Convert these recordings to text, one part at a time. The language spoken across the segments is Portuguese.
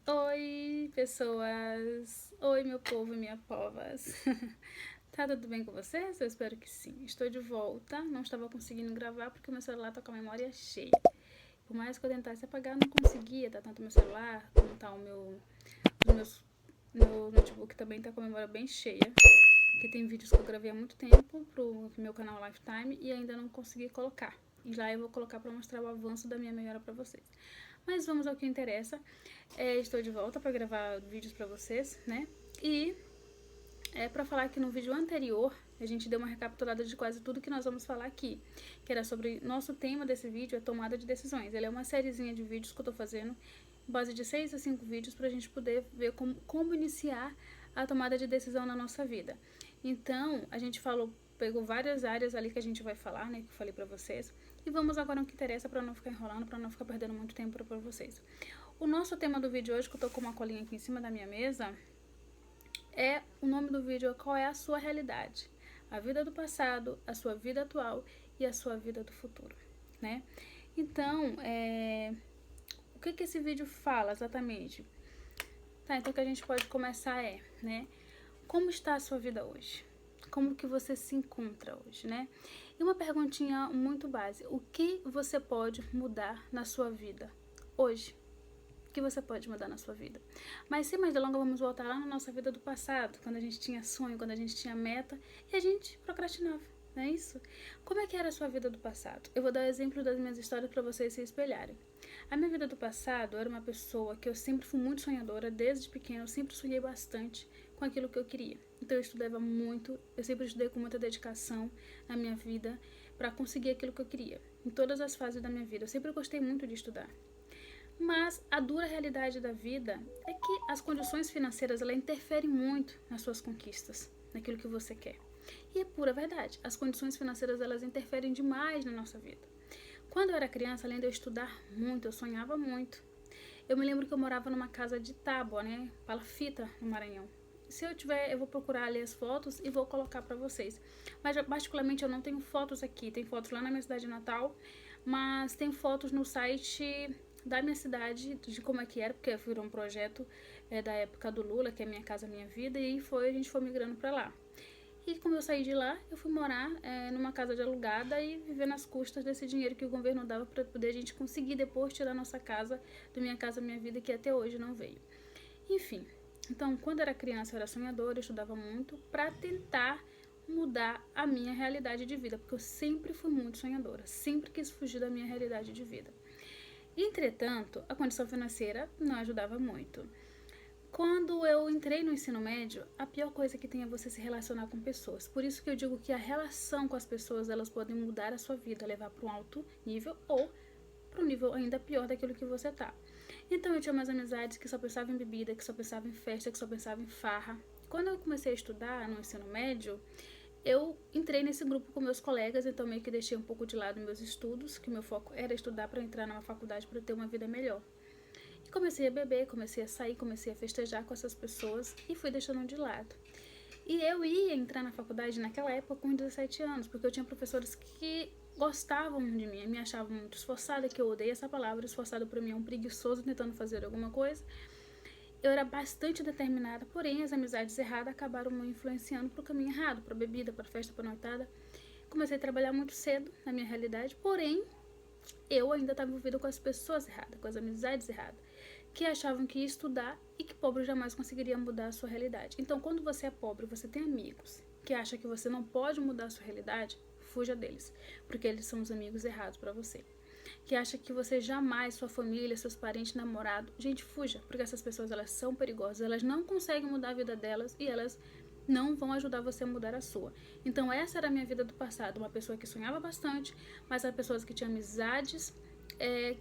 Oi, pessoas! Oi, meu povo e minha povas! Tá tudo bem com vocês? Eu espero que sim. Estou de volta. Não estava conseguindo gravar porque o meu celular tá com a memória cheia. Por mais que eu tentasse apagar, não conseguia. Tá tanto o meu celular como tá os meus, meu notebook também tá com a memória bem cheia. Porque tem vídeos que eu gravei há muito tempo pro meu canal Lifetime e ainda não consegui colocar. E lá eu vou colocar para mostrar o avanço da minha melhora para vocês. Mas vamos ao que interessa. Estou de volta para gravar vídeos para vocês, né? E para falar que no vídeo anterior a gente deu uma recapitulada de quase tudo que nós vamos falar aqui, que era sobre nosso tema desse vídeo, a tomada de decisões. Ele é uma sériezinha de vídeos que eu tô fazendo, em base de 6 a 5 vídeos, pra gente poder ver como iniciar a tomada de decisão na nossa vida. Então, a gente pegou várias áreas ali que a gente vai falar, né, que eu falei pra vocês, e vamos agora no que interessa pra não ficar enrolando, pra não ficar perdendo muito tempo pra vocês. O nosso tema do vídeo hoje, que eu tô com uma colinha aqui em cima da minha mesa, o nome do vídeo é Qual é a sua realidade? A vida do passado, a sua vida atual e a sua vida do futuro, né? Então, o que esse vídeo fala exatamente? Tá, então o que a gente pode começar né? Como está a sua vida hoje? Como que você se encontra hoje, né? E uma perguntinha muito básica. O que você pode mudar na sua vida hoje? Que você pode mudar na sua vida. Mas sem mais delongas, vamos voltar lá na nossa vida do passado, quando a gente tinha sonho, quando a gente tinha meta e a gente procrastinava, não é isso? Como é que era a sua vida do passado? Eu vou dar exemplo das minhas histórias para vocês se espelharem. A minha vida do passado, eu era uma pessoa que eu sempre fui muito sonhadora, desde pequena eu sempre sonhei bastante com aquilo que eu queria. Então eu estudava muito, eu sempre estudei com muita dedicação na minha vida para conseguir aquilo que eu queria. Em todas as fases da minha vida, eu sempre gostei muito de estudar. Mas a dura realidade da vida é que as condições financeiras ela interferem muito nas suas conquistas, naquilo que você quer. E é pura verdade, as condições financeiras elas interferem demais na nossa vida. Quando eu era criança, além de eu estudar muito, eu sonhava muito. Eu me lembro que eu morava numa casa de tábua, né, palafita, no Maranhão. Se eu tiver, eu vou procurar ali as fotos e vou colocar para vocês. Mas particularmente eu não tenho fotos aqui, tem fotos lá na minha cidade natal, mas tem fotos no site da minha cidade, de como é que era, porque virou um projeto da época do Lula, que é Minha Casa Minha Vida, e a gente foi migrando para lá. E como eu saí de lá, eu fui morar numa casa de alugada e viver nas custas desse dinheiro que o governo dava para poder a gente conseguir depois tirar nossa casa do Minha Casa Minha Vida, que até hoje não veio. Enfim, então quando eu era criança eu era sonhadora, eu estudava muito para tentar mudar a minha realidade de vida, porque eu sempre fui muito sonhadora, sempre quis fugir da minha realidade de vida. Entretanto, a condição financeira não ajudava muito. Quando eu entrei no ensino médio, a pior coisa que tem é você se relacionar com pessoas. Por isso que eu digo que a relação com as pessoas, elas podem mudar a sua vida, levar para um alto nível ou para um nível ainda pior daquilo que você tá. Então eu tinha umas amizades que só pensavam em bebida, que só pensavam em festa, que só pensavam em farra. Quando eu comecei a estudar no ensino médio, eu entrei nesse grupo com meus colegas, então meio que deixei um pouco de lado meus estudos, que meu foco era estudar para entrar numa faculdade para ter uma vida melhor. E comecei a beber, comecei a sair, comecei a festejar com essas pessoas e fui deixando de lado. E eu ia entrar na faculdade naquela época com 17 anos, porque eu tinha professores que gostavam de mim, me achavam muito esforçada, que eu odeio essa palavra, esforçada para mim é um preguiçoso tentando fazer alguma coisa. Eu era bastante determinada, porém as amizades erradas acabaram me influenciando para o caminho errado, para bebida, para festa, para noitada. Comecei a trabalhar muito cedo na minha realidade, porém eu ainda estava envolvida com as pessoas erradas, com as amizades erradas, que achavam que ia estudar e que pobre jamais conseguiria mudar a sua realidade. Então, quando você é pobre, você tem amigos que acham que você não pode mudar a sua realidade, fuja deles, porque eles são os amigos errados para você. Que acha que você jamais, sua família, seus parentes, namorado, gente, fuja, porque essas pessoas elas são perigosas, elas não conseguem mudar a vida delas e elas não vão ajudar você a mudar a sua. Então essa era a minha vida do passado, uma pessoa que sonhava bastante, mas eram pessoas que tinham amizades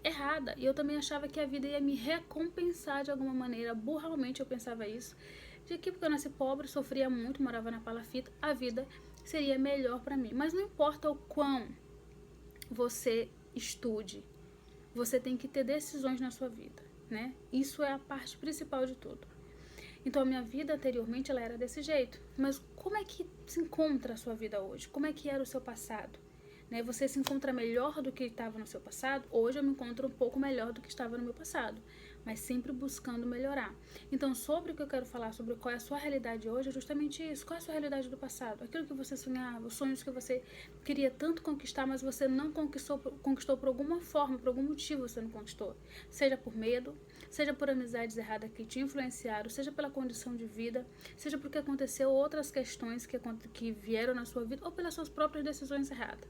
errada. E eu também achava que a vida ia me recompensar de alguma maneira. Burralmente eu pensava isso. De que porque eu nasci pobre, sofria muito, morava na palafita, a vida seria melhor para mim. Mas não importa o quão você estude, você tem que ter decisões na sua vida, né? Isso é a parte principal de tudo. Então a minha vida anteriormente ela era desse jeito. Mas como é que se encontra a sua vida hoje? Como é que era o seu passado? Né? Você se encontra melhor do que estava no seu passado? Hoje eu me encontro um pouco melhor do que estava no meu passado. mas sempre buscando melhorar. Então, sobre o que eu quero falar, sobre qual é a sua realidade hoje, é justamente isso. Qual é a sua realidade do passado? Aquilo que você sonhava, os sonhos que você queria tanto conquistar, mas você não conquistou por alguma forma, por algum motivo você não conquistou. Seja por medo, seja por amizades erradas que te influenciaram, seja pela condição de vida, seja porque aconteceu outras questões que vieram na sua vida, ou pelas suas próprias decisões erradas.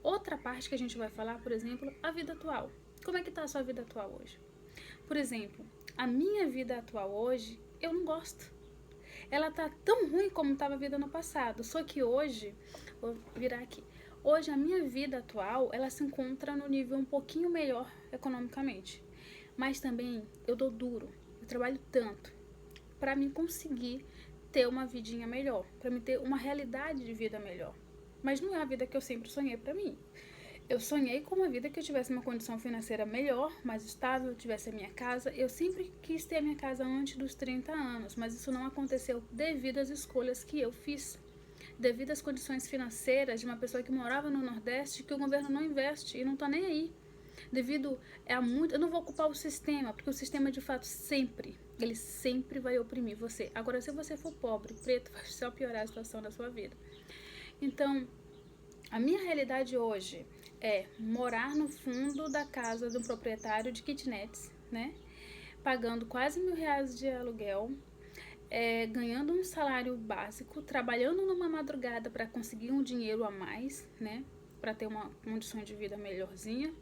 Outra parte que a gente vai falar, por exemplo, a vida atual. Como é que está a sua vida atual hoje? Por exemplo, a minha vida atual hoje, eu não gosto. Ela tá tão ruim como estava a vida no passado. Só que hoje, vou virar aqui. Hoje a minha vida atual, ela se encontra no nível um pouquinho melhor economicamente. Mas também eu dou duro. Eu trabalho tanto para mim conseguir ter uma vidinha melhor, para me ter uma realidade de vida melhor. Mas não é a vida que eu sempre sonhei para mim. Eu sonhei com uma vida que eu tivesse uma condição financeira melhor, mais estável, tivesse a minha casa. Eu sempre quis ter a minha casa antes dos 30 anos, mas isso não aconteceu devido às escolhas que eu fiz. Devido às condições financeiras de uma pessoa que morava no Nordeste, que o governo não investe e não tá nem aí. Devido a muito... Eu não vou culpar o sistema, porque o sistema de fato ele sempre vai oprimir você. Agora, se você for pobre, preto, vai só piorar a situação da sua vida. Então, a minha realidade hoje é morar no fundo da casa de um proprietário de kitnets, né? Pagando quase R$ 1.000 de aluguel, ganhando um salário básico, trabalhando numa madrugada para conseguir um dinheiro a mais, né? Para ter uma condição de vida melhorzinha.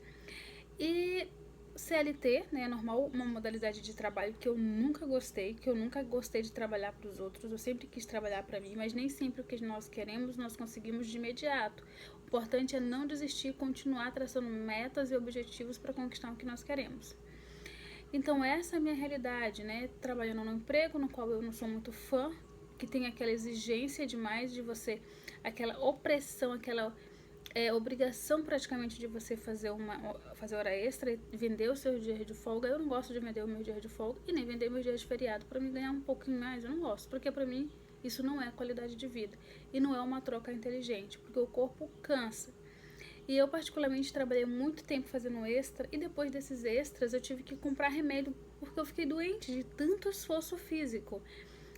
E CLT, né, normal, uma modalidade de trabalho que eu nunca gostei de trabalhar para os outros, eu sempre quis trabalhar para mim, mas nem sempre o que nós queremos nós conseguimos de imediato. O importante é não desistir, continuar traçando metas e objetivos para conquistar o que nós queremos. Então essa é a minha realidade, né, trabalhando num emprego no qual eu não sou muito fã, que tem aquela exigência demais de você, aquela opressão, aquela obrigação praticamente de você fazer hora extra e vender o seu dia de folga. Eu não gosto de vender o meu dia de folga e nem vender meu dia de feriado para me ganhar um pouquinho mais. Eu não gosto, porque para mim isso não é qualidade de vida e não é uma troca inteligente, porque o corpo cansa. E eu particularmente trabalhei muito tempo fazendo extra e depois desses extras eu tive que comprar remédio porque eu fiquei doente de tanto esforço físico.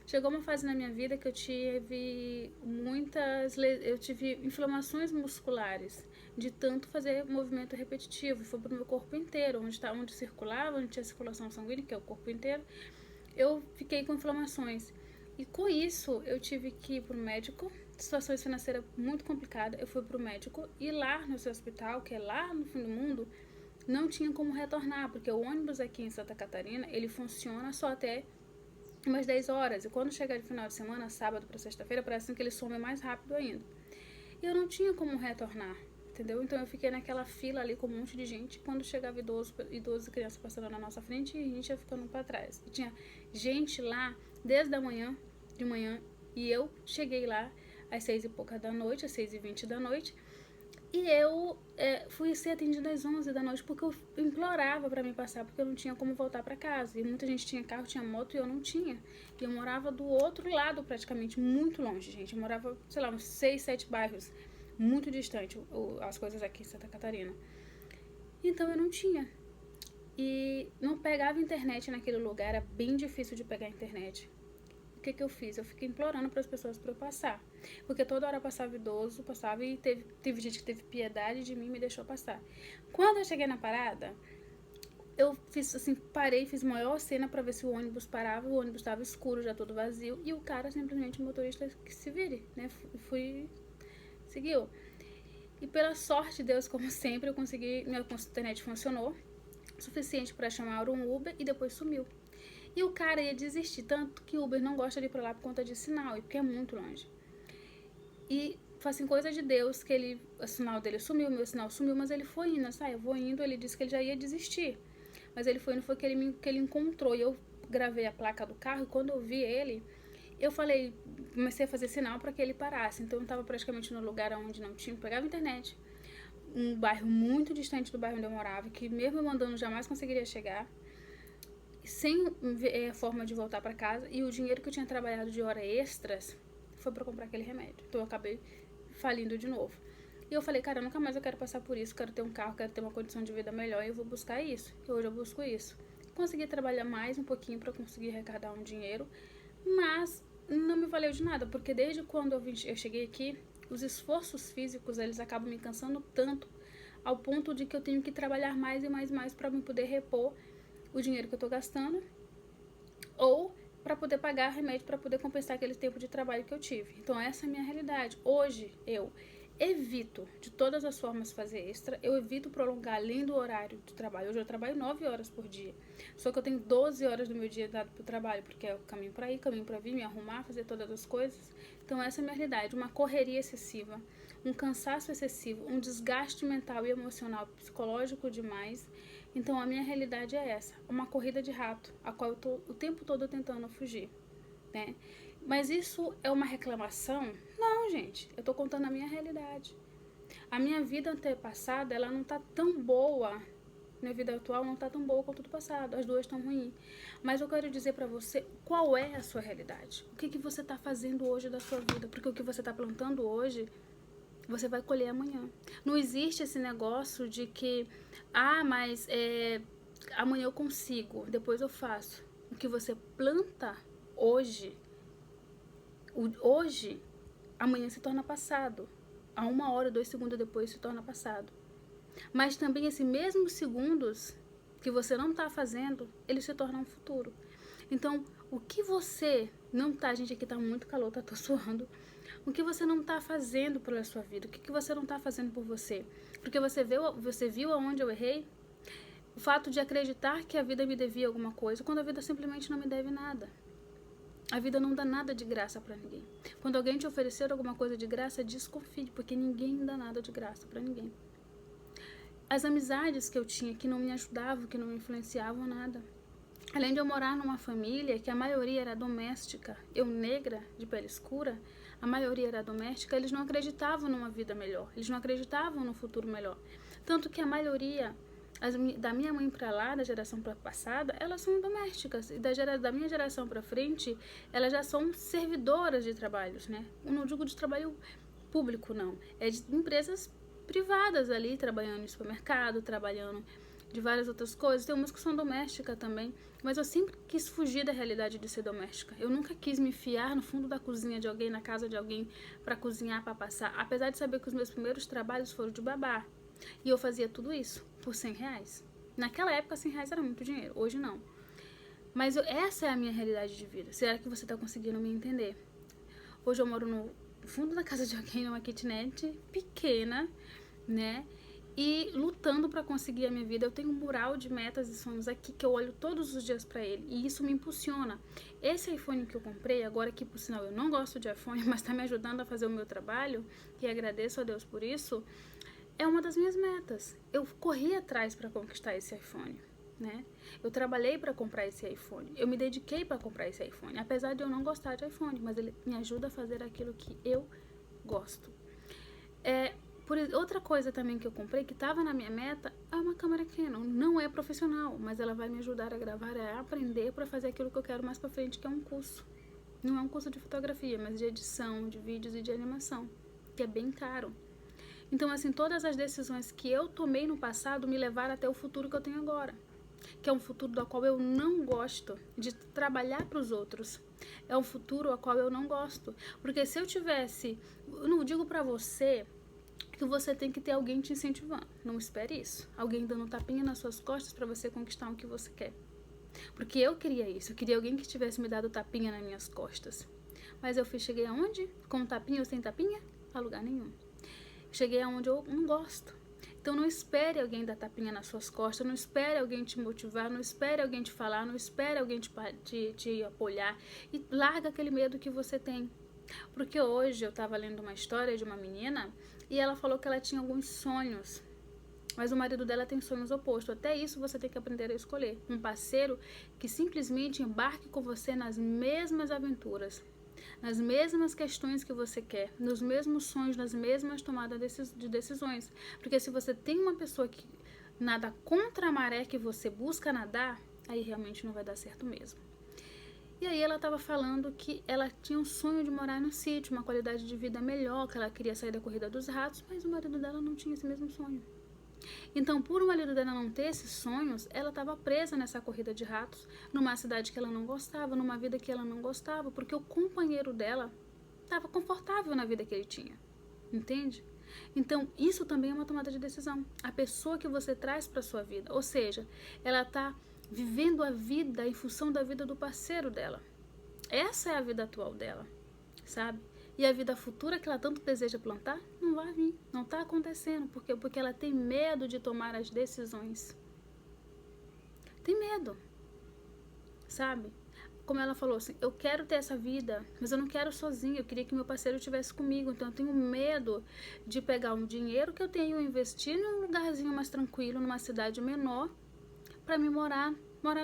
Chegou uma fase na minha vida que eu tive inflamações musculares de tanto fazer movimento repetitivo. Foi pro meu corpo inteiro, onde circulava, onde tinha circulação sanguínea, que é o corpo inteiro. Eu fiquei com inflamações. E com isso, eu tive que ir pro médico. Situação financeira muito complicada. Eu fui pro médico e lá no seu hospital, que é lá no fim do mundo, não tinha como retornar, porque o ônibus aqui em Santa Catarina, ele funciona só até umas 10 horas, e quando chegar de final de semana, sábado para sexta-feira, parece que ele some mais rápido ainda. E eu não tinha como retornar, entendeu? Então eu fiquei naquela fila ali com um monte de gente, quando chegava idoso e criança passando na nossa frente, e a gente ia ficando para trás. E tinha gente lá desde de manhã, e eu cheguei lá às 6 e pouca da noite, às 6h20 da noite, e eu fui ser atendida às 11 da noite porque eu implorava para me passar, porque eu não tinha como voltar para casa. E muita gente tinha carro, tinha moto e eu não tinha. E eu morava do outro lado praticamente, muito longe, gente. Eu morava, sei lá, uns 6, 7 bairros, muito distante as coisas aqui em Santa Catarina. Então eu não tinha. E não pegava internet naquele lugar, era bem difícil de pegar internet. O que eu fiz? Eu fiquei implorando para as pessoas para eu passar. Porque toda hora passava idoso, passava e teve gente que teve piedade de mim e me deixou passar. Quando eu cheguei na parada, eu fiz assim, parei, fiz maior cena para ver se o ônibus parava. O ônibus estava escuro, já todo vazio. E o cara, simplesmente, o motorista, que se vire, né? Seguiu. E pela sorte de Deus, como sempre, eu consegui, minha internet funcionou. Suficiente para chamar um Uber e depois sumiu. E o cara ia desistir, tanto que o Uber não gosta de ir pra lá por conta de sinal, e porque é muito longe. E foi assim, coisa de Deus, que o sinal dele sumiu, o meu sinal sumiu, mas ele foi indo, sabe? Eu vou indo, ele disse que ele já ia desistir. Mas ele foi indo, foi que ele encontrou, e eu gravei a placa do carro, e quando eu vi ele, eu falei, comecei a fazer sinal para que ele parasse. Então eu tava praticamente no lugar onde não tinha, pegava internet. Um bairro muito distante do bairro onde eu morava, que mesmo eu andando jamais conseguiria chegar, sem forma de voltar para casa, e o dinheiro que eu tinha trabalhado de hora extras foi para comprar aquele remédio. Então eu acabei falindo de novo. E eu falei, cara, nunca mais eu quero passar por isso, quero ter um carro, quero ter uma condição de vida melhor, e eu vou buscar isso. E hoje eu busco isso. consegui trabalhar mais um pouquinho para conseguir arrecadar um dinheiro, mas não me valeu de nada, porque desde quando eu cheguei aqui, os esforços físicos, eles acabam me cansando tanto, ao ponto de que eu tenho que trabalhar mais e mais para me poder repor o dinheiro que eu tô gastando, ou para poder pagar remédio, para poder compensar aquele tempo de trabalho que eu tive. Então essa é a minha realidade. Hoje eu evito de todas as formas fazer extra, eu evito prolongar além do horário de trabalho. Hoje eu trabalho 9 horas por dia, só que eu tenho 12 horas do meu dia dado para o trabalho, porque é o caminho para ir, caminho para vir, me arrumar, fazer todas as coisas. Então essa é a minha realidade, uma correria excessiva, um cansaço excessivo, um desgaste mental e emocional, psicológico demais. Então a minha realidade é essa, uma corrida de rato, a qual eu tô o tempo todo tentando fugir, né? Mas isso é uma reclamação? Não, gente, eu tô contando a minha realidade. A minha vida antepassada, ela não tá tão boa, minha vida atual não tá tão boa quanto a do passado, as duas estão ruins. Mas eu quero dizer pra você qual é a sua realidade, o que você tá fazendo hoje da sua vida, porque o que você tá plantando hoje, você vai colher amanhã. Não existe esse negócio de que, mas amanhã eu consigo, depois eu faço. O que você planta hoje, amanhã se torna passado. A 1 hora, 2 segundos depois se torna passado. Mas também esses mesmos segundos que você não está fazendo, eles se tornam um futuro. Então, o que você não tá, gente, aqui tá muito calor, tô suando. O que você não tá fazendo pela sua vida? O que você não tá fazendo por você? Porque você viu aonde eu errei? O fato de acreditar que a vida me devia alguma coisa, quando a vida simplesmente não me deve nada. A vida não dá nada de graça pra ninguém. Quando alguém te oferecer alguma coisa de graça, desconfie, porque ninguém dá nada de graça pra ninguém. As amizades que eu tinha que não me ajudavam, que não me influenciavam nada. Além de eu morar numa família que a maioria era doméstica, eu negra, de pele escura, a maioria era doméstica, eles não acreditavam numa vida melhor, eles não acreditavam no futuro melhor. Tanto que a maioria, da minha mãe para lá, da geração passada, elas são domésticas. E da minha geração para frente, elas já são servidoras de trabalhos, né? Eu não digo de trabalho público, não. É de empresas privadas ali, trabalhando em supermercado, trabalhando de várias outras coisas. Tem umas que são domésticas também, mas eu sempre quis fugir da realidade de ser doméstica. Eu nunca quis me enfiar no fundo da cozinha de alguém, na casa de alguém, para cozinhar, para passar. Apesar de saber que os meus primeiros trabalhos foram de babá. E eu fazia tudo isso por R$100. Naquela época, R$100 era muito dinheiro, hoje não. Mas essa é a minha realidade de vida. Será que você está conseguindo me entender? Hoje eu moro no fundo da casa de alguém, numa kitnet pequena, né? E lutando para conseguir a minha vida. Eu tenho um mural de metas e sonhos aqui que eu olho todos os dias para ele, e isso me impulsiona. Esse iPhone que eu comprei agora, que por sinal eu não gosto de iPhone, mas está me ajudando a fazer o meu trabalho, e agradeço a Deus por isso, é uma das minhas metas. Eu corri atrás para conquistar esse iPhone, né? Eu trabalhei para comprar esse iPhone, eu me dediquei para comprar esse iPhone, apesar de eu não gostar de iPhone, mas ele me ajuda a fazer aquilo que eu gosto. Outra coisa também que eu comprei, que estava na minha meta, é uma câmera Canon. Não é profissional, mas ela vai me ajudar a gravar, a aprender para fazer aquilo que eu quero mais para frente, que é um curso. Não é um curso de fotografia, mas de edição, de vídeos e de animação, que é bem caro. Então, assim, todas as decisões que eu tomei no passado me levaram até o futuro que eu tenho agora, que é um futuro do qual eu não gosto de trabalhar para os outros. É um futuro ao qual eu não gosto. Porque se eu tivesse... Eu não digo para você que você tem que ter alguém te incentivando. Não espere isso. Alguém dando um tapinha nas suas costas para você conquistar o que você quer. Porque eu queria isso. Eu queria alguém que tivesse me dado tapinha nas minhas costas. Mas eu cheguei aonde? Com tapinha ou sem tapinha? A lugar nenhum. Cheguei aonde eu não gosto. Então não espere alguém dar tapinha nas suas costas, não espere alguém te motivar, não espere alguém te falar, não espere alguém te apoiar, e larga aquele medo que você tem. Porque hoje eu estava lendo uma história de uma menina e ela falou que ela tinha alguns sonhos, mas o marido dela tem sonhos opostos. Até isso você tem que aprender a escolher. Um parceiro que simplesmente embarque com você nas mesmas aventuras, nas mesmas questões que você quer, nos mesmos sonhos, nas mesmas tomadas de decisões. Porque se você tem uma pessoa que nada contra a maré que você busca nadar, aí realmente não vai dar certo mesmo. E aí ela estava falando que ela tinha um sonho de morar no sítio, uma qualidade de vida melhor, que ela queria sair da corrida dos ratos, mas o marido dela não tinha esse mesmo sonho. Então, por uma marido dela não ter esses sonhos, ela estava presa nessa corrida de ratos, numa cidade que ela não gostava, numa vida que ela não gostava, porque o companheiro dela estava confortável na vida que ele tinha. Entende? Então, isso também é uma tomada de decisão. A pessoa que você traz para sua vida, ou seja, ela está vivendo a vida em função da vida do parceiro dela. Essa é a vida atual dela, sabe? E a vida futura que ela tanto deseja plantar, não vai vir, não está acontecendo. Por quê? Porque ela tem medo de tomar as decisões. Tem medo, sabe? Como ela falou assim, eu quero ter essa vida, mas eu não quero sozinha, eu queria que meu parceiro estivesse comigo, então eu tenho medo de pegar um dinheiro que eu tenho e investir num lugarzinho mais tranquilo, numa cidade menor, para me morar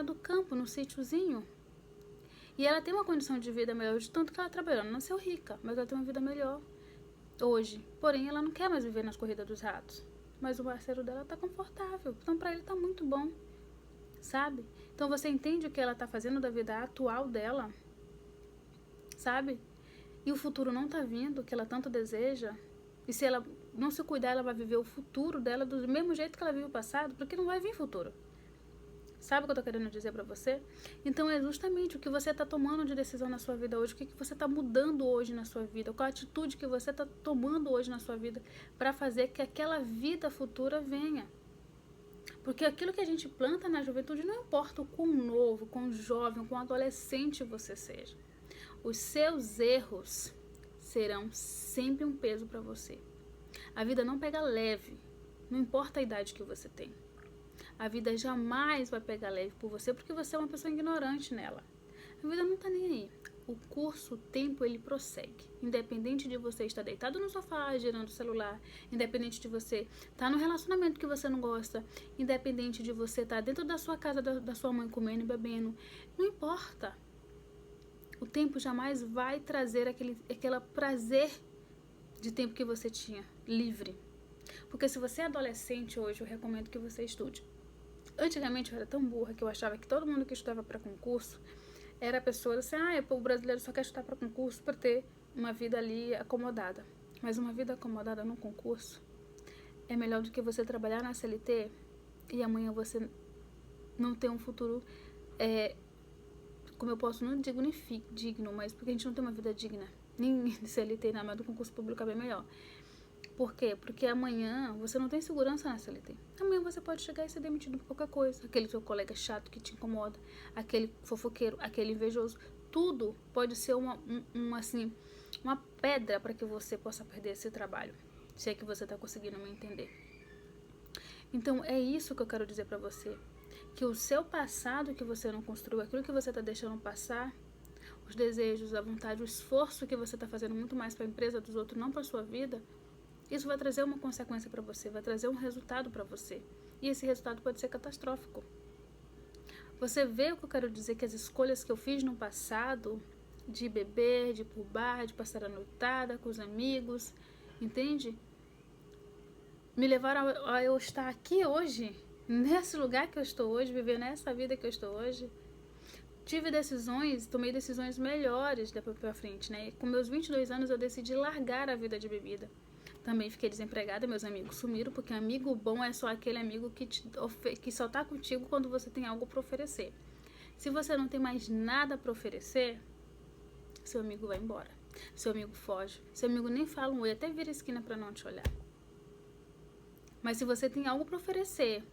do campo, num sítiozinho. E ela tem uma condição de vida melhor, de tanto que ela trabalhou, não nasceu rica, mas ela tem uma vida melhor hoje. Porém, ela não quer mais viver nas corridas dos ratos, mas o parceiro dela tá confortável, então para ele tá muito bom, sabe? Então você entende o que ela tá fazendo da vida atual dela, sabe? E o futuro não tá vindo, que ela tanto deseja. E se ela não se cuidar, ela vai viver o futuro dela do mesmo jeito que ela vive o passado, porque não vai vir futuro. Sabe o que eu tô querendo dizer pra você? Então é justamente o que você tá tomando de decisão na sua vida hoje, o que você tá mudando hoje na sua vida, qual a atitude que você tá tomando hoje na sua vida para fazer que aquela vida futura venha. Porque aquilo que a gente planta na juventude não importa o quão novo, quão jovem, quão adolescente você seja. Os seus erros serão sempre um peso para você. A vida não pega leve, não importa a idade que você tem. A vida jamais vai pegar leve por você porque você é uma pessoa ignorante nela. A vida não tá nem aí. O curso, o tempo, ele prossegue. Independente de você estar deitado no sofá, girando o celular, independente de você estar no relacionamento que você não gosta, independente de você estar dentro da sua casa, da sua mãe comendo e bebendo, não importa. O tempo jamais vai trazer aquele prazer de tempo que você tinha, livre. Porque se você é adolescente hoje, eu recomendo que você estude. Antigamente eu era tão burra que eu achava que todo mundo que estudava para concurso era pessoa assim, o brasileiro só quer estudar para concurso para ter uma vida ali acomodada. Mas uma vida acomodada num concurso é melhor do que você trabalhar na CLT e amanhã você não ter um futuro, como eu posso, não digo nem digno, mas porque a gente não tem uma vida digna. Nem CLT, nada, mas do concurso público é bem melhor. Por quê? Porque amanhã você não tem segurança na CLT. Amanhã você pode chegar e ser demitido por qualquer coisa. Aquele seu colega chato que te incomoda, aquele fofoqueiro, aquele invejoso. Tudo pode ser uma pedra para que você possa perder esse trabalho. Se é que você está conseguindo me entender. Então é isso que eu quero dizer para você. Que o seu passado que você não construiu, aquilo que você está deixando passar, os desejos, a vontade, o esforço que você está fazendo muito mais para a empresa dos outros, não para a sua vida, isso vai trazer uma consequência para você, vai trazer um resultado para você. E esse resultado pode ser catastrófico. Você vê o que eu quero dizer, que as escolhas que eu fiz no passado, de beber, de ir pro bar, de passar a noitada com os amigos, entende? Me levaram a eu estar aqui hoje, nesse lugar que eu estou hoje, vivendo essa vida que eu estou hoje. Tive decisões, tomei decisões melhores daqui pra frente, né? Com meus 22 anos eu decidi largar a vida de bebida. Também fiquei desempregada, meus amigos sumiram, porque amigo bom é só aquele amigo que só tá contigo quando você tem algo para oferecer. Se você não tem mais nada para oferecer, seu amigo vai embora. Seu amigo foge. Seu amigo nem fala um oi, até vira a esquina para não te olhar. Mas se você tem algo para oferecer,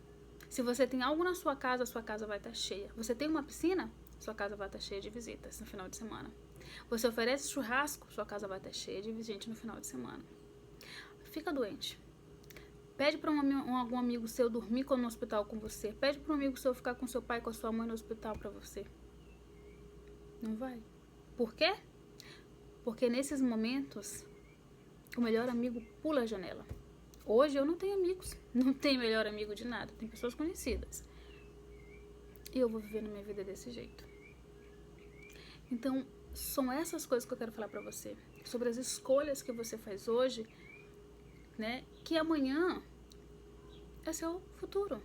se você tem algo na sua casa vai estar cheia. Você tem uma piscina? Sua casa vai estar cheia de visitas no final de semana. Você oferece churrasco? Sua casa vai estar cheia de gente no final de semana. Fica doente. Pede para algum amigo seu dormir no hospital com você. Pede para um amigo seu ficar com seu pai, com a sua mãe no hospital para você. Não vai. Por quê? Porque nesses momentos, o melhor amigo pula a janela. Hoje eu não tenho amigos. Não tenho melhor amigo de nada. Tem pessoas conhecidas. E eu vou viver na minha vida desse jeito. Então, são essas coisas que eu quero falar para você. Sobre as escolhas que você faz hoje, né? Que amanhã é seu futuro,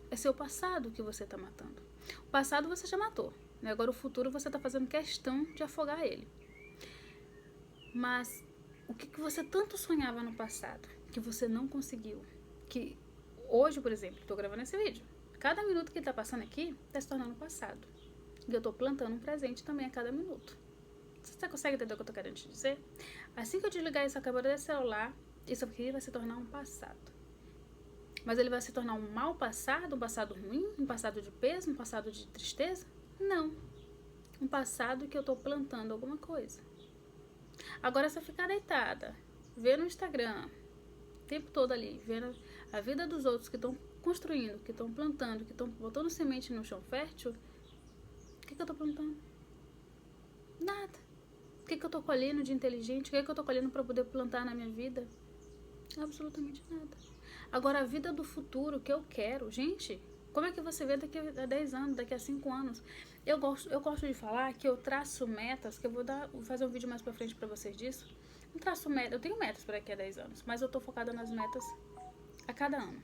é seu passado que você está matando. O passado você já matou, né? Agora o futuro você está fazendo questão de afogar ele. Mas o que você tanto sonhava no passado, que você não conseguiu, que Hoje, por exemplo, estou gravando esse vídeo. Cada minuto que está passando aqui está se tornando passado. E eu estou plantando um presente também a cada minuto. Você consegue entender o que eu estou querendo te dizer? Assim que eu desligar essa câmera desse celular, isso aqui vai se tornar um passado. Mas ele vai se tornar um mau passado, um passado ruim, um passado de peso, um passado de tristeza? Não. Um passado que eu estou plantando alguma coisa. Agora, se eu ficar deitada, ver no Instagram, o tempo todo ali, vendo a vida dos outros que estão construindo, que estão plantando, que estão botando semente no chão fértil, o que eu estou plantando? Nada. O que eu estou colhendo de inteligente? O que eu estou colhendo para poder plantar na minha vida? Absolutamente nada. Agora, a vida do futuro que eu quero, gente, como é que você vê daqui a 10 anos, daqui a 5 anos? Eu gosto de falar que eu traço metas, que eu vou fazer um vídeo mais pra frente pra vocês disso. Eu traço metas, eu tenho metas para daqui a 10 anos, mas eu tô focada nas metas a cada ano.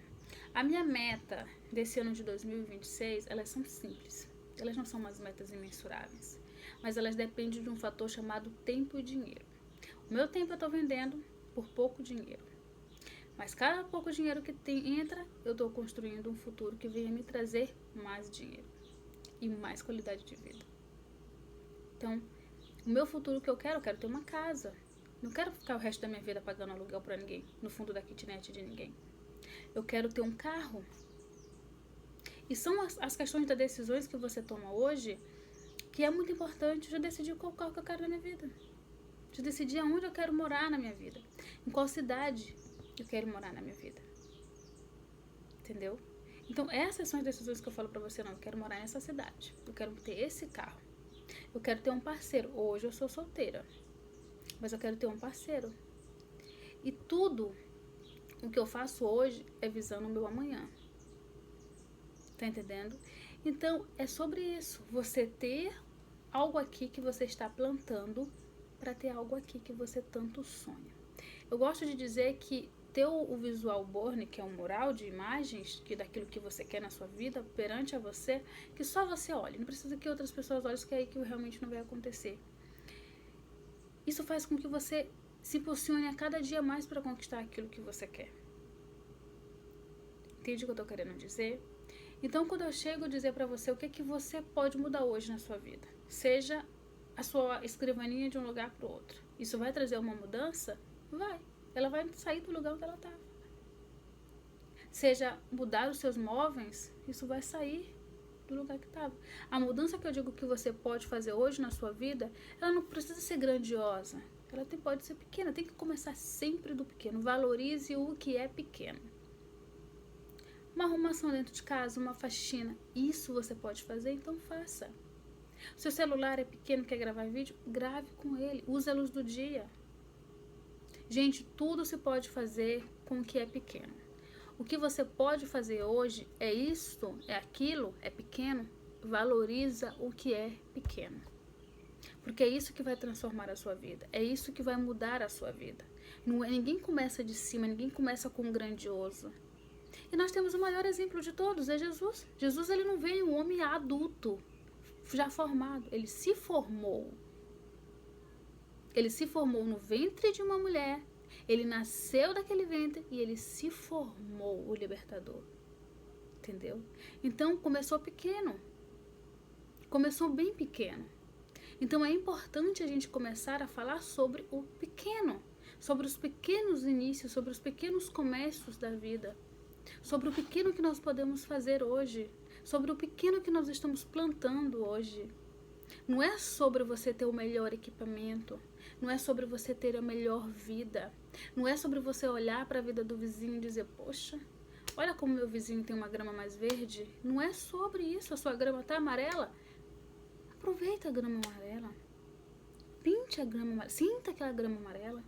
A minha meta desse ano de 2026, elas são simples. Elas não são umas metas imensuráveis, mas elas dependem de um fator chamado tempo e dinheiro. O meu tempo eu tô vendendo por pouco dinheiro. Mas cada pouco dinheiro que entra, eu estou construindo um futuro que venha me trazer mais dinheiro e mais qualidade de vida. Então, o meu futuro que eu quero ter uma casa. Não quero ficar o resto da minha vida pagando aluguel para ninguém, no fundo da kitnet de ninguém. Eu quero ter um carro. E são as questões das decisões que você toma hoje que é muito importante. Eu já decidi qual carro que eu quero na minha vida. Já decidi aonde eu quero morar na minha vida. Em qual cidade eu quero morar na minha vida. Entendeu? Então, essas são as decisões que eu falo pra você. Não, eu quero morar nessa cidade. Eu quero ter esse carro. Eu quero ter um parceiro. Hoje eu sou solteira. Mas eu quero ter um parceiro. E tudo o que eu faço hoje é visando o meu amanhã. Tá entendendo? Então, é sobre isso. Você ter algo aqui que você está plantando para ter algo aqui que você tanto sonha. Eu gosto de dizer que ter o visual board, que é um mural de imagens que daquilo que você quer na sua vida, perante a você, que só você olhe. Não precisa que outras pessoas olhem, que é aí que realmente não vai acontecer. Isso faz com que você se impulsione a cada dia mais para conquistar aquilo que você quer. Entende o que eu tô querendo dizer? Então, quando eu chego a dizer para você o que é que você pode mudar hoje na sua vida, seja a sua escrivaninha de um lugar para o outro, isso vai trazer uma mudança? Vai. Ela vai sair do lugar onde ela estava. Seja mudar os seus móveis, isso vai sair do lugar que estava. A mudança que eu digo que você pode fazer hoje na sua vida, ela não precisa ser grandiosa. Ela pode ser pequena, tem que começar sempre do pequeno. Valorize o que é pequeno. Uma arrumação dentro de casa, uma faxina, isso você pode fazer, então faça. Seu celular é pequeno, quer gravar vídeo? Grave com ele, use a luz do dia. Gente, tudo se pode fazer com o que é pequeno. O que você pode fazer hoje é isto, é aquilo, é pequeno. Valoriza o que é pequeno. Porque é isso que vai transformar a sua vida. É isso que vai mudar a sua vida. Ninguém começa de cima, ninguém começa com um grandioso. E nós temos o maior exemplo de todos, é Jesus. Jesus, ele não veio um homem adulto, já formado. Ele se formou. Ele se formou no ventre de uma mulher. Ele nasceu daquele ventre e ele se formou o libertador. Entendeu? Então, começou pequeno. Começou bem pequeno. Então, é importante a gente começar a falar sobre o pequeno. Sobre os pequenos inícios, sobre os pequenos começos da vida. Sobre o pequeno que nós podemos fazer hoje. Sobre o pequeno que nós estamos plantando hoje. Não é sobre você ter o melhor equipamento. Não é sobre você ter a melhor vida. Não é sobre você olhar para a vida do vizinho e dizer, poxa, olha como meu vizinho tem uma grama mais verde. Não é sobre isso. A sua grama está amarela? Aproveita a grama amarela. Pinte a grama amarela. Sinta aquela grama amarela.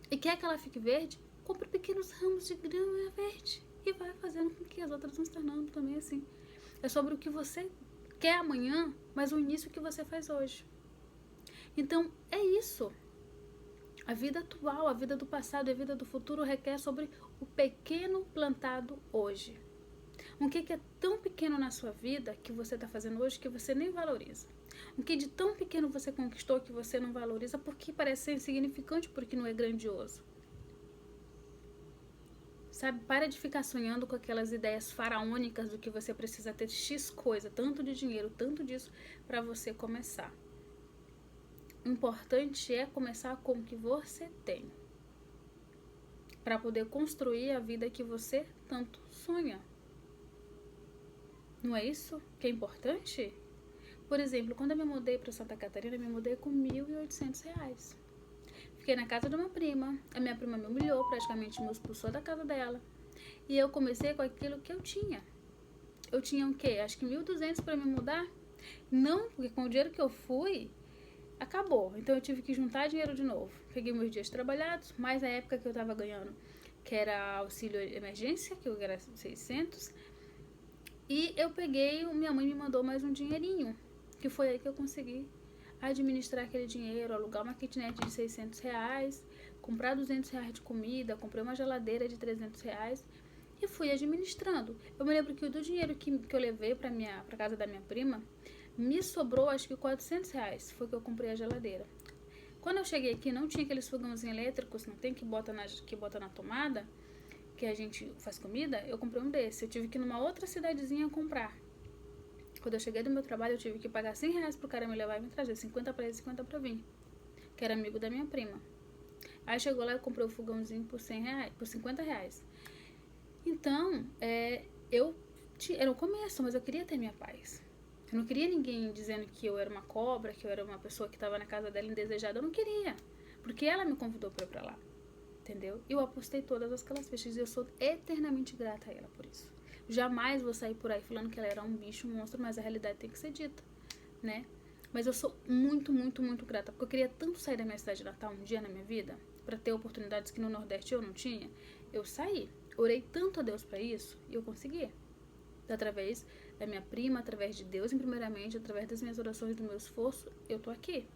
E quer que ela fique verde? Compre pequenos ramos de grama verde. E vai fazendo com que as outras vão se tornando também assim. É sobre o que você quer amanhã, mas o início que você faz hoje. Então, é isso. A vida atual, a vida do passado e a vida do futuro requer sobre o pequeno plantado hoje. O que é tão pequeno na sua vida que você está fazendo hoje que você nem valoriza? O que de tão pequeno você conquistou que você não valoriza porque parece ser insignificante, porque não é grandioso? Sabe, para de ficar sonhando com aquelas ideias faraônicas do que você precisa ter X coisa, tanto de dinheiro, tanto disso, para você começar. O importante é começar com o que você tem, para poder construir a vida que você tanto sonha. Não é isso que é importante? Por exemplo, quando eu me mudei para Santa Catarina, eu me mudei com R$ 1.800. Fiquei na casa de uma prima, a minha prima me humilhou, praticamente me expulsou da casa dela. E eu comecei com aquilo que eu tinha. Eu tinha o quê? Acho que 1.200 para me mudar? Não, porque com o dinheiro que eu fui, acabou. Então eu tive que juntar dinheiro de novo. Peguei meus dias trabalhados, mais a época que eu tava ganhando, que era auxílio emergência, que eu era 600. E eu peguei, minha mãe me mandou mais um dinheirinho, que foi aí que eu consegui administrar aquele dinheiro, alugar uma kitnet de R$ 600, comprar R$ 200 de comida, comprei uma geladeira de R$ 300 e fui administrando. Eu me lembro que do dinheiro que eu levei pra casa da minha prima, me sobrou acho que R$ 400, foi que eu comprei a geladeira. Quando eu cheguei aqui, não tinha aqueles fogãozinhos elétricos, não tem que bota na tomada, que a gente faz comida, eu comprei um desse. Eu tive que ir numa outra cidadezinha comprar. Quando eu cheguei do meu trabalho, eu tive que pagar R$ 100 pro cara me levar e me trazer, 50 pra ele e 50 pra mim, que era amigo da minha prima. Aí chegou lá e comprei o fogãozinho por R$ 100, por R$ 50. Então, era o começo, mas eu queria ter minha paz. Eu não queria ninguém dizendo que eu era uma cobra, que eu era uma pessoa que estava na casa dela indesejada. Eu não queria, porque ela me convidou pra ir pra lá, entendeu? Eu apostei todas aquelas fichas e eu sou eternamente grata a ela por isso. Jamais vou sair por aí falando que ela era um bicho, um monstro, mas a realidade tem que ser dita, né? Mas eu sou muito, muito, muito grata, porque eu queria tanto sair da minha cidade natal um dia na minha vida, para ter oportunidades que no Nordeste eu não tinha. Eu saí, orei tanto a Deus para isso e eu consegui. Através da minha prima, através de Deus, primeiramente, através das minhas orações, do meu esforço, eu tô aqui.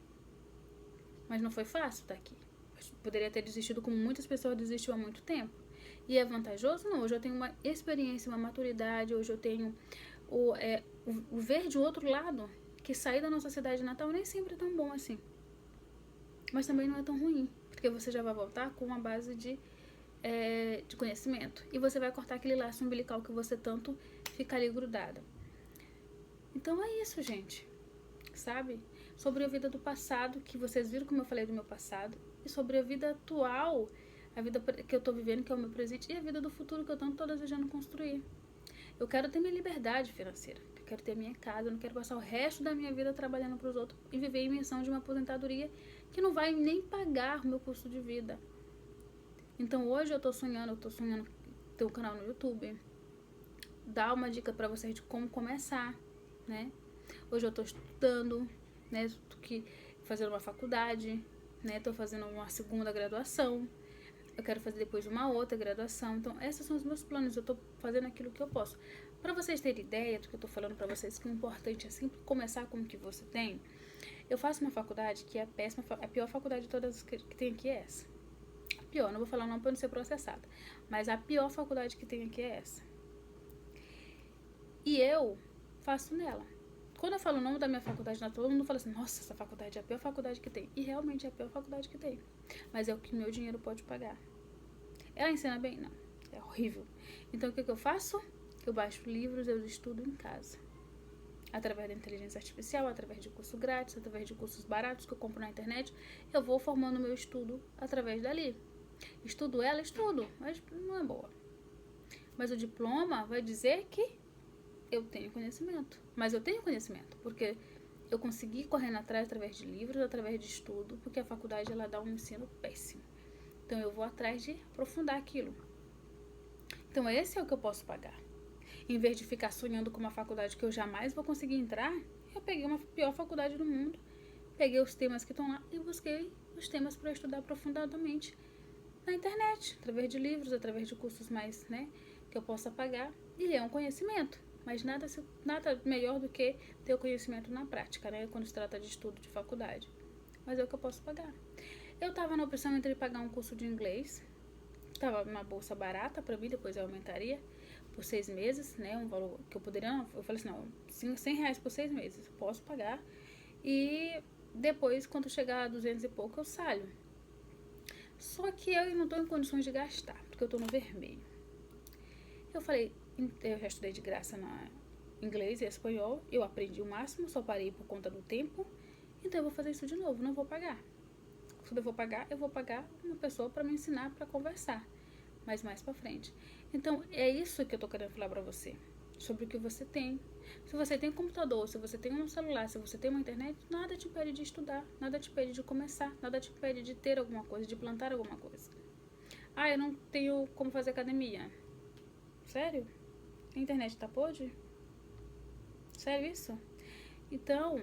Mas não foi fácil estar aqui. Eu poderia ter desistido como muitas pessoas desistiu há muito tempo. E é vantajoso? Não. Hoje eu tenho uma experiência, uma maturidade. Hoje eu tenho o ver de outro lado, que sair da nossa cidade natal nem sempre é tão bom assim. Mas também não é tão ruim, porque você já vai voltar com uma base de conhecimento. E você vai cortar aquele laço umbilical que você tanto fica ali grudada. Então é isso, gente. Sabe? Sobre a vida do passado, que vocês viram como eu falei do meu passado. E sobre a vida atual, a vida que eu tô vivendo, que é o meu presente, e a vida do futuro que eu tô desejando construir. Eu quero ter minha liberdade financeira, eu quero ter minha casa, eu não quero passar o resto da minha vida trabalhando para os outros e viver em menção de uma aposentadoria que não vai nem pagar o meu custo de vida. Então hoje eu tô sonhando ter um canal no YouTube, dar uma dica para vocês de como começar, né? Hoje eu tô estudando, né? Tô aqui fazendo uma faculdade, né? Tô fazendo uma segunda graduação. Eu quero fazer depois uma outra graduação. Então, esses são os meus planos. Eu tô fazendo aquilo que eu posso. Para vocês terem ideia do que eu tô falando para vocês, que o importante é sempre começar com o que você tem. Eu faço uma faculdade que é a pior faculdade de todas que tem aqui é essa. A pior, não vou falar o nome para não ser processada. Mas a pior faculdade que tem aqui é essa. E eu faço nela. Quando eu falo o nome da minha faculdade, todo mundo fala assim, nossa, essa faculdade é a pior faculdade que tem. E realmente é a pior faculdade que tem. Mas é o que meu dinheiro pode pagar. Ela ensina bem? Não. É horrível. Então, o que eu faço? Eu baixo livros, eu estudo em casa. Através da inteligência artificial, através de curso grátis, através de cursos baratos que eu compro na internet, eu vou formando meu estudo através dali. Estudo, mas não é boa. Mas o diploma vai dizer que eu tenho conhecimento. Mas eu tenho conhecimento, porque eu consegui correr atrás através de livros, através de estudo, porque a faculdade ela dá um ensino péssimo. Então eu vou atrás de aprofundar aquilo. Então esse é o que eu posso pagar. Em vez de ficar sonhando com uma faculdade que eu jamais vou conseguir entrar, eu peguei uma pior faculdade do mundo, peguei os temas que estão lá e busquei os temas para estudar aprofundadamente na internet, através de livros, através de cursos mais, né, que eu possa pagar. E é um conhecimento. Mas nada melhor do que ter o conhecimento na prática, né? Quando se trata de estudo de faculdade. Mas é o que eu posso pagar. Eu tava na opção entre pagar um curso de inglês. Tava uma bolsa barata pra mim, depois eu aumentaria por 6 meses, né? Um valor que eu poderia... Eu falei assim, não, R$ 100 por 6 meses. Eu posso pagar. E depois, quando chegar a 200 e pouco, eu saio. Só que eu não tô em condições de gastar, porque eu tô no vermelho. Eu falei, eu já estudei de graça na inglês e espanhol, eu aprendi o máximo, só parei por conta do tempo, então eu vou fazer isso de novo, não vou pagar. Quando eu vou pagar uma pessoa para me ensinar, para conversar, mas mais para frente. Então, é isso que eu tô querendo falar para você, sobre o que você tem. Se você tem um computador, se você tem um celular, se você tem uma internet, nada te impede de estudar, nada te impede de começar, nada te impede de ter alguma coisa, de plantar alguma coisa. Ah, eu não tenho como fazer academia. Sério? A internet tá podre? Sério isso? Então,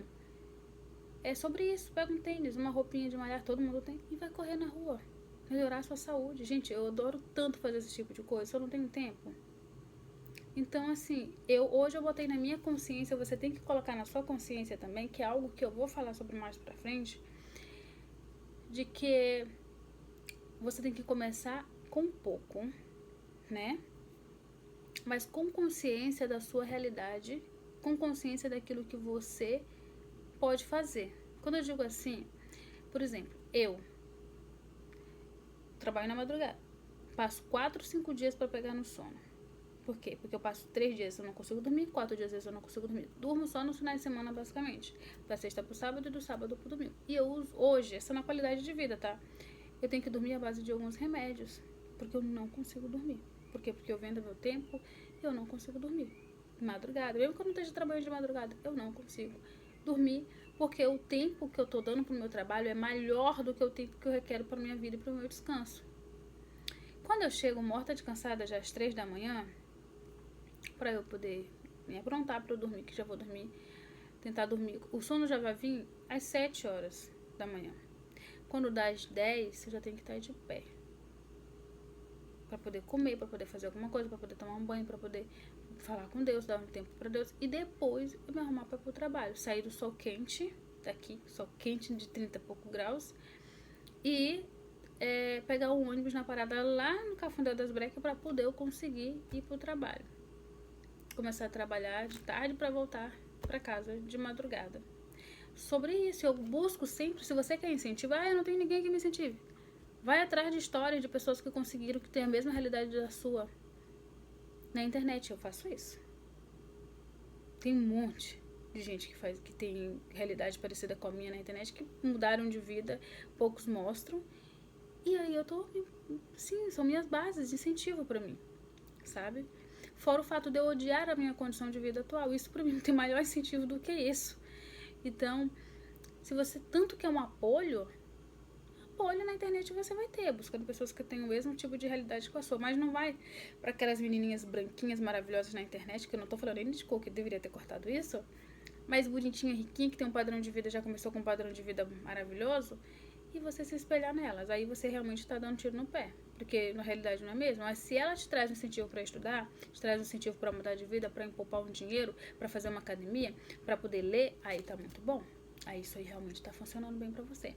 é sobre isso. Pega um tênis, uma roupinha de malhar, todo mundo tem, e vai correr na rua. Melhorar a sua saúde. Gente, eu adoro tanto fazer esse tipo de coisa, só não tenho tempo. Então, assim, hoje eu botei na minha consciência, você tem que colocar na sua consciência também, que é algo que eu vou falar sobre mais pra frente, de que você tem que começar com pouco, né? Mas com consciência da sua realidade, com consciência daquilo que você pode fazer. Quando eu digo assim, por exemplo, eu trabalho na madrugada, passo 4, 5 dias para pegar no sono. Por quê? Porque eu passo 3 dias eu não consigo dormir, 4 dias eu não consigo dormir. Durmo só nos finais de semana, basicamente. Da sexta pro sábado e do sábado pro domingo. E eu uso hoje, essa é uma qualidade de vida, tá? Eu tenho que dormir à base de alguns remédios, porque eu não consigo dormir. Por quê? Porque eu vendo meu tempo e eu não consigo dormir. De madrugada, mesmo que eu não esteja trabalhando de madrugada, eu não consigo dormir, porque o tempo que eu tô dando pro meu trabalho é maior do que o tempo que eu requero para minha vida e pro meu descanso. Quando eu chego morta de cansada já às 3 da manhã, para eu poder me aprontar para eu dormir, que já vou dormir, tentar dormir. O sono já vai vir às 7 horas da manhã. Quando dá às 10, você já tem que estar de pé. Para poder comer, para poder fazer alguma coisa, para poder tomar um banho, para poder falar com Deus, dar um tempo para Deus. E depois eu me arrumar para ir pro trabalho. Sair do sol quente, daqui, sol quente de 30 e pouco graus. E pegar o ônibus na parada lá no Cafundé das Brecas para poder eu conseguir ir pro trabalho. Começar a trabalhar de tarde para voltar para casa de madrugada. Sobre isso, eu busco sempre, se você quer incentivo, eu não tenho ninguém que me incentive. Vai atrás de histórias de pessoas que conseguiram, que têm a mesma realidade da sua. Na internet eu faço isso. Tem um monte de gente que tem realidade parecida com a minha na internet, que mudaram de vida, poucos mostram. E aí eu tô, sim, são minhas bases de incentivo pra mim, sabe? Fora o fato de eu odiar a minha condição de vida atual. Isso pra mim não tem maior incentivo do que isso. Então, se você tanto quer um apoio na internet você vai ter, buscando pessoas que têm o mesmo tipo de realidade que a sua. Mas não vai para aquelas menininhas branquinhas maravilhosas na internet, que eu não tô falando nem de cor, que deveria ter cortado isso, mas bonitinha, riquinha, que tem um padrão de vida, já começou com um padrão de vida maravilhoso, e você se espelhar nelas. Aí você realmente tá dando tiro no pé, porque na realidade não é mesmo. Mas se ela te traz um incentivo para estudar, te traz um incentivo para mudar de vida, para poupar um dinheiro, para fazer uma academia, para poder ler, aí tá muito bom. Aí isso aí realmente tá funcionando bem para você.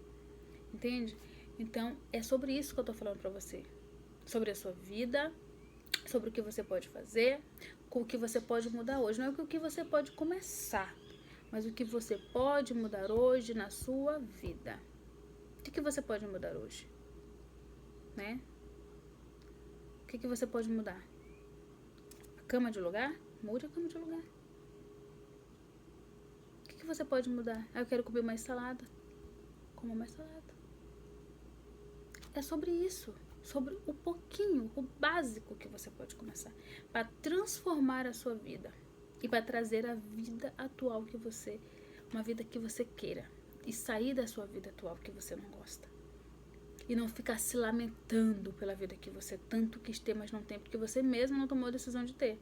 Entende? Então, é sobre isso que eu tô falando pra você. Sobre a sua vida, sobre o que você pode fazer, com o que você pode mudar hoje. Não é o que você pode começar, mas o que você pode mudar hoje na sua vida. O que você pode mudar hoje? Né? O que você pode mudar? A cama de lugar? Mude a cama de lugar. O que você pode mudar? Eu quero comer mais salada. Coma mais salada. É sobre isso, sobre o pouquinho, o básico que você pode começar para transformar a sua vida e para trazer a vida atual que você, uma vida que você queira, e sair da sua vida atual que você não gosta. E não ficar se lamentando pela vida que você tanto quis ter, mas não tem, porque você mesmo não tomou a decisão de ter.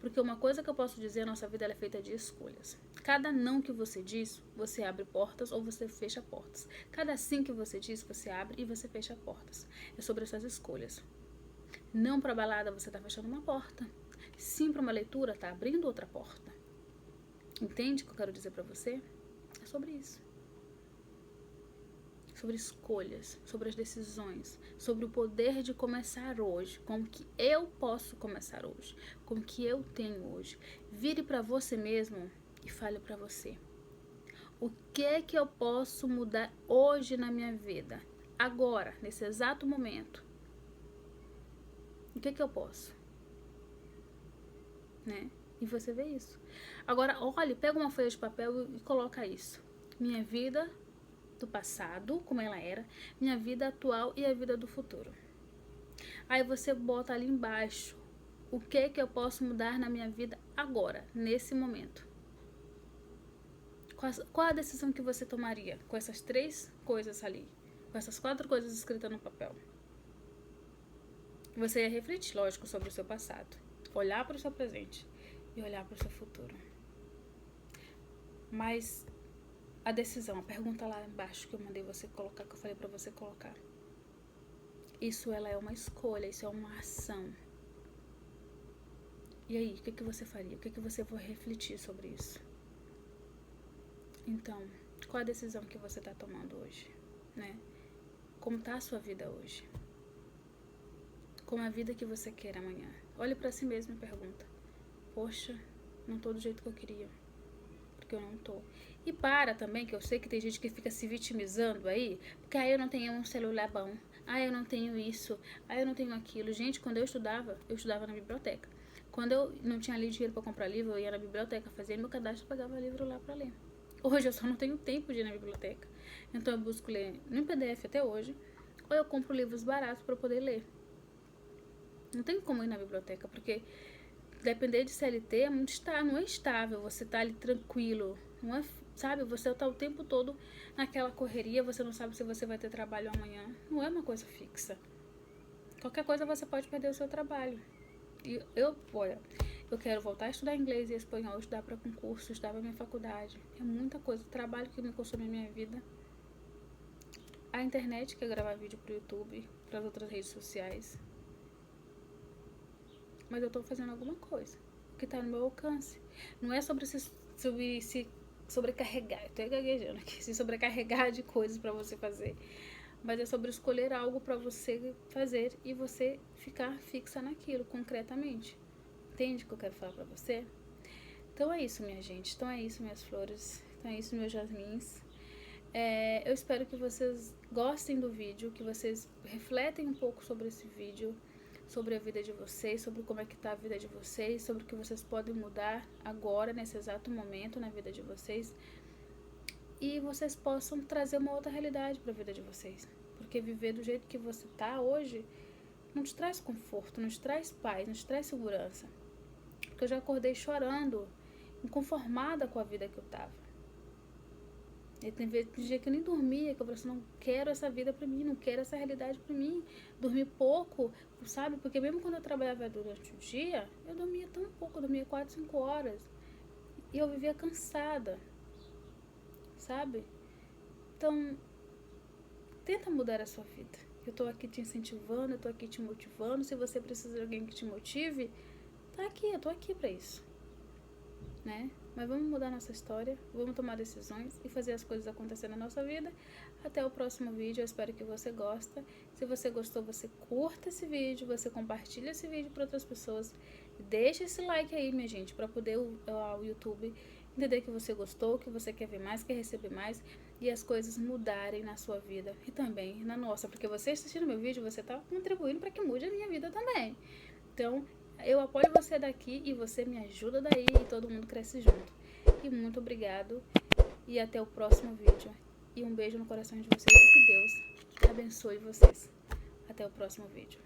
Porque uma coisa que eu posso dizer, a nossa vida ela é feita de escolhas. Cada não que você diz, você abre portas ou você fecha portas. Cada sim que você diz, você abre e você fecha portas. É sobre essas escolhas. Não para balada você está fechando uma porta. Sim para uma leitura, está abrindo outra porta. Entende o que eu quero dizer para você? É sobre isso. Sobre escolhas, sobre as decisões, sobre o poder de começar hoje, como que eu posso começar hoje, como que eu tenho hoje. Vire para você mesmo e fale para você. O que eu posso mudar hoje na minha vida? Agora, nesse exato momento. O que eu posso? né? E você vê isso. Agora, olhe, pega uma folha de papel e coloca isso. Minha vida do passado, como ela era, minha vida atual e a vida do futuro. Aí você bota ali embaixo o que eu posso mudar na minha vida agora, nesse momento. Qual a decisão que você tomaria com essas 3 coisas ali? Com essas 4 coisas escritas no papel? Você ia refletir, lógico, sobre o seu passado. Olhar para o seu presente e olhar para o seu futuro. Mas a decisão, a pergunta lá embaixo que eu mandei você colocar, que eu falei para você colocar. Isso ela é uma escolha, isso é uma ação. E aí, o que você faria? O que você vai refletir sobre isso? Então, qual a decisão que você está tomando hoje, né? Como está a sua vida hoje? Como é a vida que você quer amanhã? Olhe para si mesmo e pergunta: poxa, não tô do jeito que eu queria, porque eu não tô. E para também, que eu sei que tem gente que fica se vitimizando aí, porque aí eu não tenho um celular bom, eu não tenho isso, eu não tenho aquilo. Gente, quando eu estudava na biblioteca. Quando eu não tinha ali dinheiro para comprar livro, eu ia na biblioteca, fazia meu cadastro e pagava livro lá para ler. Hoje eu só não tenho tempo de ir na biblioteca. Então eu busco ler no PDF até hoje, ou eu compro livros baratos para poder ler. Não tem como ir na biblioteca, porque depender de CLT é muito não é estável, você tá ali tranquilo, não é, sabe? Você tá o tempo todo naquela correria, você não sabe se você vai ter trabalho amanhã. Não é uma coisa fixa. Qualquer coisa você pode perder o seu trabalho. E olha, eu quero voltar a estudar inglês e espanhol, estudar para concurso, estudar para minha faculdade. É muita coisa, trabalho que me consome a minha vida. A internet, que é gravar vídeo pro YouTube, para as outras redes sociais. Mas eu tô fazendo alguma coisa que tá no meu alcance. Não é sobre se sobrecarregar, eu tô gaguejando aqui, se sobrecarregar de coisas para você fazer. Mas é sobre escolher algo para você fazer e você ficar fixa naquilo, concretamente. Entende o que eu quero falar para você? Então é isso, minha gente. Então é isso, minhas flores. Então é isso, meus jasmins. Eu espero que vocês gostem do vídeo, que vocês refletem um pouco sobre esse vídeo, sobre a vida de vocês, sobre como é que tá a vida de vocês, sobre o que vocês podem mudar agora, nesse exato momento na vida de vocês. E vocês possam trazer uma outra realidade para a vida de vocês. Porque viver do jeito que você tá hoje não te traz conforto, não te traz paz, não te traz segurança. Porque eu já acordei chorando, inconformada com a vida que eu tava. E tem dia que eu nem dormia, que eu falei assim, não quero essa vida pra mim, não quero essa realidade pra mim. Dormir pouco, sabe? Porque mesmo quando eu trabalhava durante o dia, eu dormia tão pouco, eu dormia 4, 5 horas. E eu vivia cansada, sabe? Então, tenta mudar a sua vida. Eu tô aqui te incentivando, eu tô aqui te motivando. Se você precisa de alguém que te motive, tá aqui, eu tô aqui pra isso, né? Mas vamos mudar nossa história, vamos tomar decisões e fazer as coisas acontecer na nossa vida. Até o próximo vídeo, eu espero que você goste. Se você gostou, você curta esse vídeo, você compartilha esse vídeo para outras pessoas. Deixa esse like aí, minha gente, para poder o YouTube entender que você gostou, que você quer ver mais, quer receber mais e as coisas mudarem na sua vida e também na nossa, porque você assistindo meu vídeo, você tá contribuindo para que mude a minha vida também. Então, eu apoio você daqui e você me ajuda daí e todo mundo cresce junto. E muito obrigado e até o próximo vídeo. E um beijo no coração de vocês e que Deus abençoe vocês. Até o próximo vídeo.